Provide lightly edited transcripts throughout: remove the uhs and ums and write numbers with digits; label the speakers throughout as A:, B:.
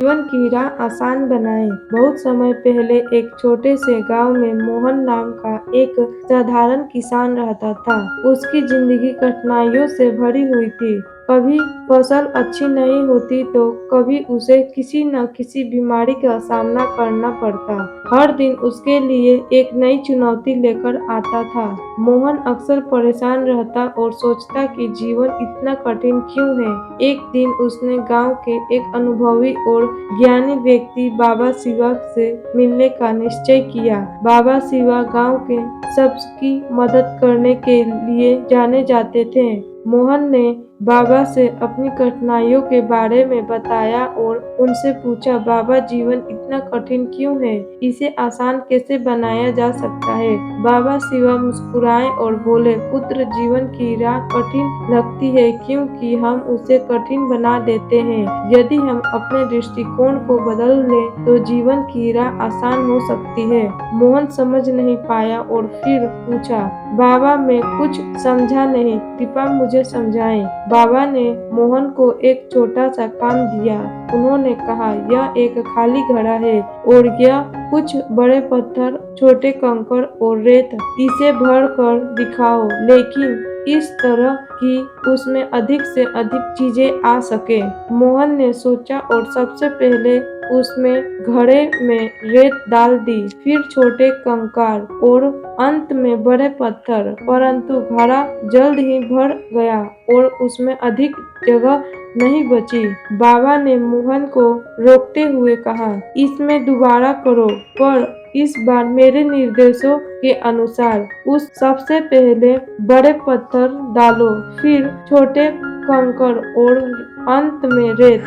A: जीवन की राह आसान बनाएं। बहुत समय पहले एक छोटे से गांव में मोहन नाम का एक साधारण किसान रहता था। उसकी जिंदगी कठिनाइयों से भरी हुई थी। कभी फसल अच्छी नहीं होती तो कभी उसे किसी न किसी बीमारी का सामना करना पड़ता। हर दिन उसके लिए एक नई चुनौती लेकर आता था। मोहन अक्सर परेशान रहता और सोचता कि जीवन इतना कठिन क्यों है। एक दिन उसने गांव के एक अनुभवी और ज्ञानी व्यक्ति बाबा शिवा से मिलने का निश्चय किया। बाबा शिवा गांव के सबकी मदद करने के लिए जाने जाते थे। मोहन ने बाबा से अपनी कठिनाइयों के बारे में बताया और उनसे पूछा, बाबा जीवन इतना कठिन क्यों है? इसे आसान कैसे बनाया जा सकता है? बाबा शिवा मुस्कुराए और बोले, पुत्र जीवन की राह कठिन लगती है क्योंकि हम उसे कठिन बना देते हैं। यदि हम अपने दृष्टिकोण को बदल लें तो जीवन की राह आसान हो सकती है। मोहन समझ नहीं पाया और फिर पूछा, बाबा मैं कुछ समझा नहीं, कृपया मुझे समझाएं। बाबा ने मोहन को एक छोटा सा काम दिया। उन्होंने कहा, यह एक खाली घड़ा है और यह कुछ बड़े पत्थर, छोटे कंकड़ और रेत, इसे भर कर दिखाओ, लेकिन इस तरह कि उसमें अधिक से अधिक चीजें आ सके। मोहन ने सोचा और सबसे पहले उसमें घड़े में रेत डाल दी, फिर छोटे कंकड़ और अंत में बड़े पत्थर, परंतु घड़ा जल्द ही भर गया और उसमें अधिक जगह नहीं बची। बाबा ने मोहन को रोकते हुए कहा, इसमें दोबारा करो, पर इस बार मेरे निर्देशों के अनुसार। उस सबसे पहले बड़े पत्थर डालो, फिर छोटे कंकड़ और अंत में रेत।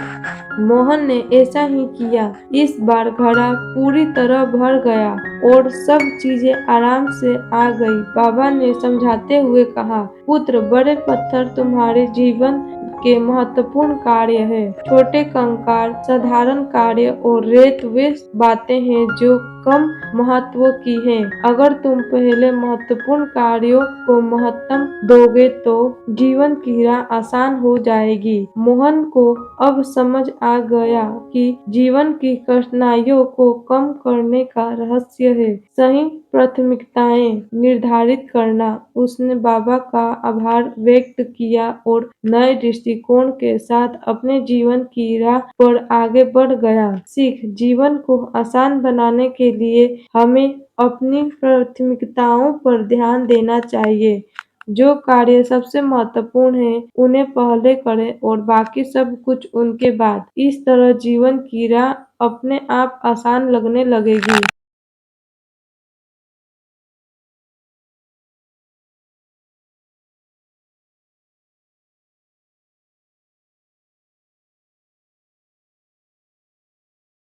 A: मोहन ने ऐसा ही किया। इस बार घड़ा पूरी तरह भर गया और सब चीजें आराम से आ गई। बाबा ने समझाते हुए कहा, पुत्र बड़े पत्थर तुम्हारे जीवन के महत्वपूर्ण कार्य है, छोटे कंकड़ साधारण कार्य और रेत वे बातें हैं जो कम महत्व की हैं। अगर तुम पहले महत्वपूर्ण कार्यों को महत्व दोगे तो जीवन की राह आसान हो जाएगी। मोहन को अब समझ आ गया कि जीवन की कठिनाइयों को कम करने का रहस्य है सही प्राथमिकताएं निर्धारित करना। उसने बाबा का आभार व्यक्त किया और नए दृष्टिकोण के साथ अपने जीवन की राह पर आगे बढ़ गया। सीख, जीवन को आसान बनाने के लिए हमें अपनी प्राथमिकताओं पर ध्यान देना चाहिए। जो कार्य सबसे महत्वपूर्ण है उन्हें पहले करें और बाकी सब कुछ उनके बाद। इस तरह जीवन की राह अपने आप आसान लगने लगेगी।